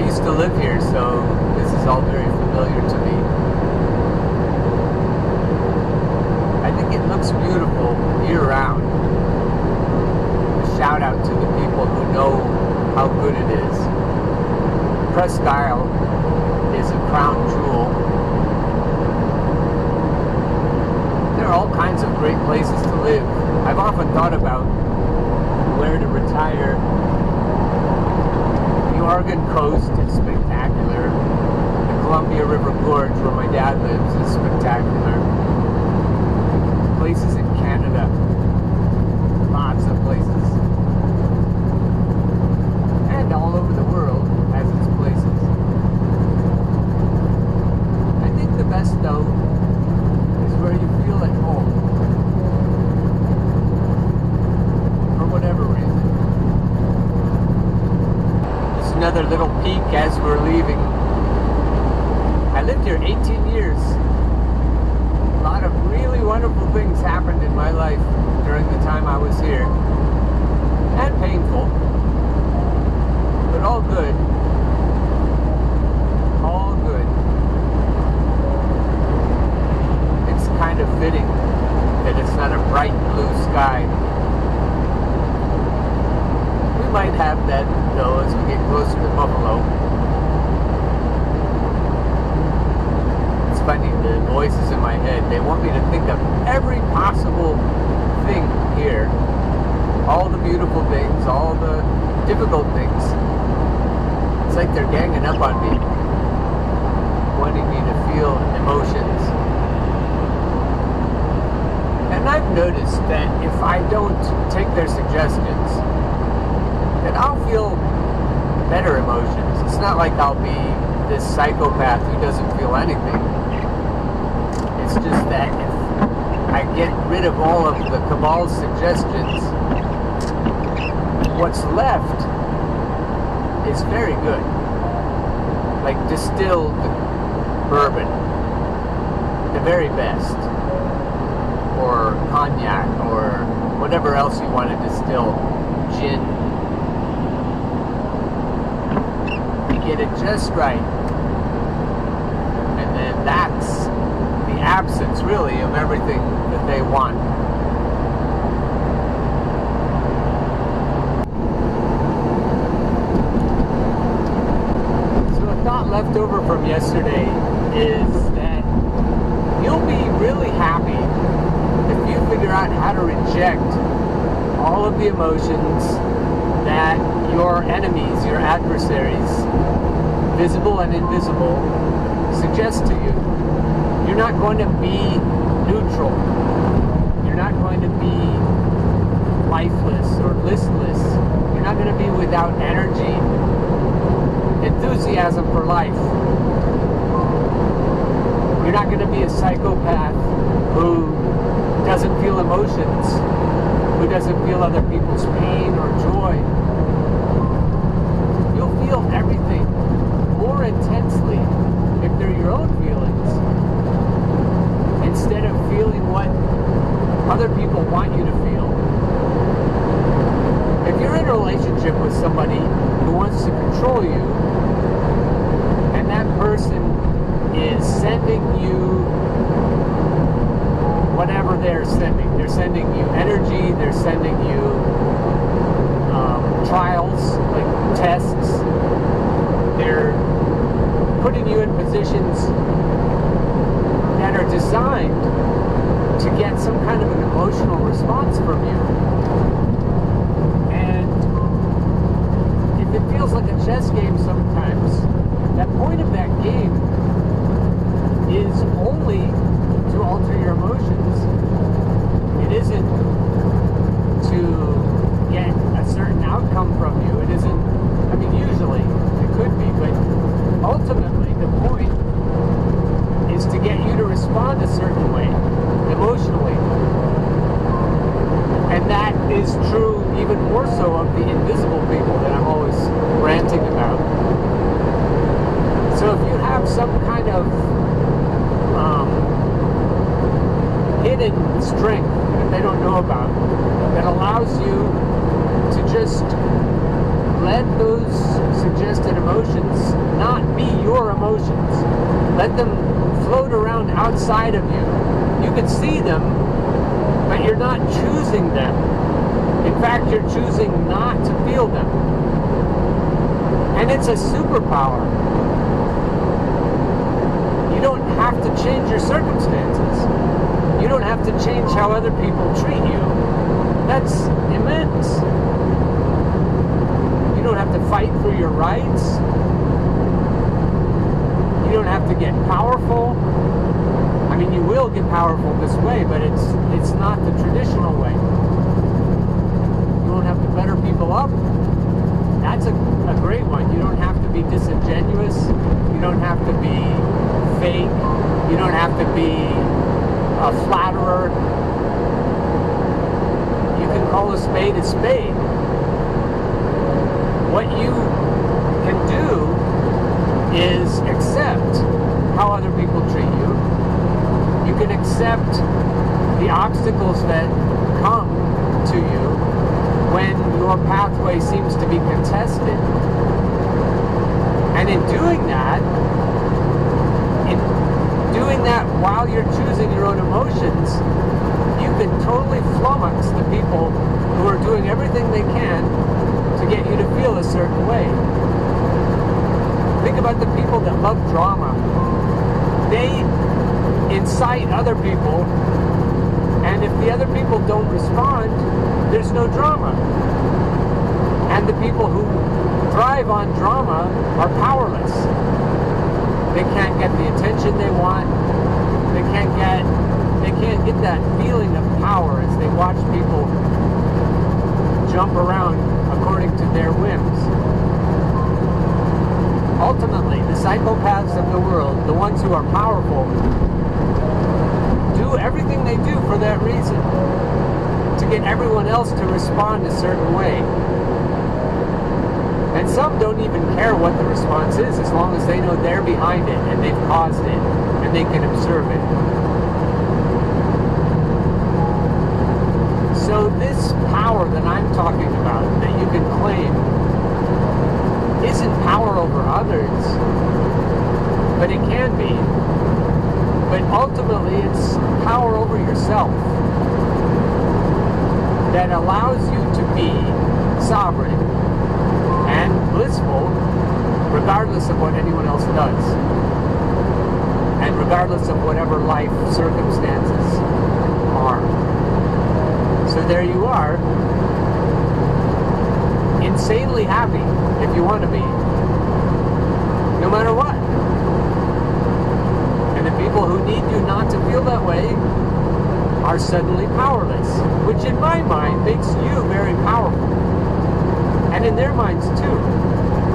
used to live here, so this is all very familiar to me. I think it looks beautiful year-round. A shout out to the people who know how good it is. Presque Isle is a crown jewel. There are all kinds of great places to live. I've often thought about where to retire. The Oregon coast is spectacular. The Columbia River Gorge, where my dad lives, is spectacular. Places in Canada, lots of places. And all over the world has its places. I think the best, though, is where you feel at home. For whatever reason. Just another little peek as we're leaving. I lived here 18 years. A lot of really wonderful things happened in my life during the time I was here. And painful. But all good. All good. It's kind of fitting that it's not a bright blue sky. We might have that, though, as we get closer to Buffalo. It's funny, the voices in my head, they want me to think of every possible thing here. All the beautiful things, all the difficult things. It's like they're ganging up on me, wanting me to feel emotions. And I've noticed that if I don't take their suggestions, that I'll feel better emotions. It's not like I'll be this psychopath who doesn't feel anything. It's just that if I get rid of all of the cabal's suggestions, what's left is very good. Like distilled bourbon, the very best. Or cognac, or whatever else you want to distill. Gin. You get it just right. And then that's the absence, really, of everything that they want. So a thought left over from yesterday is that you'll be really happy if you figure out how to reject all of the emotions that your enemies, your adversaries, visible and invisible, suggest to you. You're not going to be neutral. You're not going to be lifeless or listless. You're not going to be without energy, enthusiasm for life. You're not going to be a psychopath who doesn't feel emotions, who doesn't feel other people's pain or joy. You'll feel everything more intensely if they're your own feelings, instead of feeling what other people want you to feel. If you're in a relationship with somebody who wants to control you, and that person is sending you whatever they're sending you energy, they're sending you trials, like tests, they're putting you in positions that are designed to get some kind of an emotional response from you. And if it feels like a chess game sometimes, that point of that game is only to alter your emotions. It isn't to get a certain outcome from you. It isn't, I mean, usually it could be, but ultimately the point is to get you to respond a certain way, emotionally. And that is true even more so of the invisible people that I'm always ranting about. So if you have some kind of hidden strength that they don't know about, that allows you to just let those suggested emotions emotions. Let them float around outside of you. You can see them, but you're not choosing them. In fact, you're choosing not to feel them. And it's a superpower. You don't have to change your circumstances. You don't have to change how other people treat you. That's immense. You don't have to fight for your rights. You don't have to get powerful. I mean, you will get powerful this way, but it's not the traditional way. You don't have to better people up. That's a great one. You don't have to be disingenuous. You don't have to be fake. You don't have to be a flatterer. You can call a spade a spade. What you can do is accept how other people treat you. You can accept the obstacles that come to you when your pathway seems to be contested. And in doing that while you're choosing your own emotions, you can totally flummox the people who are doing everything they can to get you to feel a certain way. Think about the people that love drama. They incite other people, and if the other people don't respond, there's no drama. And the people who thrive on drama are powerless. They can't get the attention they want. They can't get that feeling of power as they watch people jump around according to their whims. Ultimately, the psychopaths of the world, the ones who are powerful, do everything they do for that reason, to get everyone else to respond a certain way. And some don't even care what the response is, as long as they know they're behind it and they've caused it and they can observe it. So this power that I'm talking about, that you can claim, isn't power over others, but it can be. But ultimately, it's power over yourself that allows you to be sovereign and blissful regardless of what anyone else does, and regardless of whatever life circumstances are. So there you are, insanely happy if you want to be, no matter what. And the people who need you not to feel that way are suddenly powerless, which in my mind makes you very powerful. And in their minds too,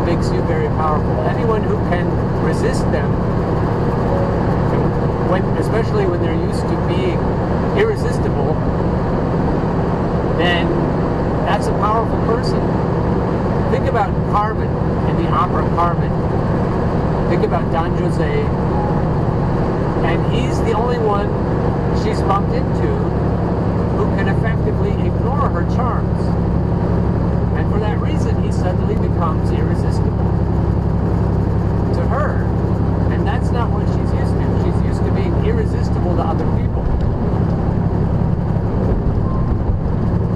makes you very powerful. Anyone who can resist them, especially when they're used to being irresistible, then that's a powerful person. Think about Carmen in the opera Carmen. Think about Don Jose. And he's the only one she's bumped into who can effectively ignore her charms. And for that reason, he suddenly becomes irresistible to her. And that's not what she's used to. She's used to being irresistible to other people.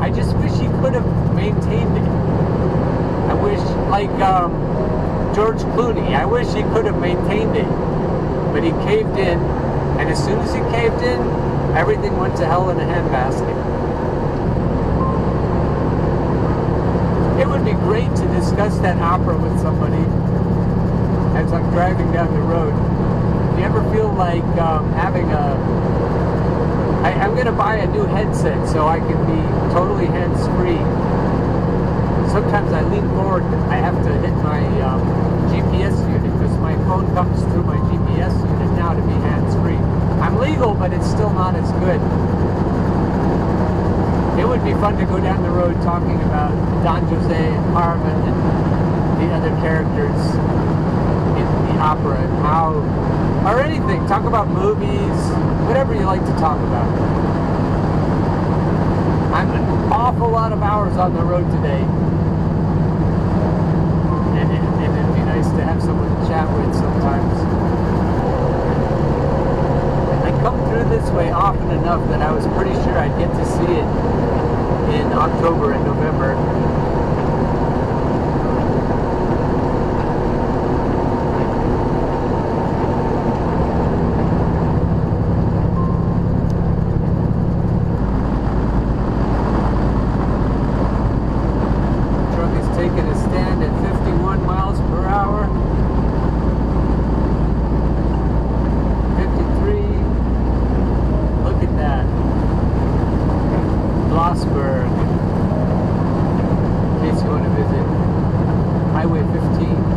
I just wish he could have maintained it. I wish, like George Clooney, I wish he could have maintained it. But he caved in, and as soon as he caved in, everything went to hell in a handbasket. It would be great to discuss that opera with somebody as I'm driving down the road. Do you ever feel like having I'm going to buy a new headset so I can be totally hands-free. Sometimes I lean forward, I have to hit my GPS unit because my phone comes through my GPS unit now to be hands-free. I'm legal, but it's still not as good. It would be fun to go down the road talking about Don Jose and Carmen and the other characters in the opera and how, or anything. Talk about movies, whatever you like to talk about. I'm an awful lot of hours on the road today. And it'd be nice to have someone to chat with sometimes. was pretty sure I'd get to see it in October and November. Taking a stand at 51 miles per hour. 53. Look at that. Blossburg. In case you want to visit Highway 15.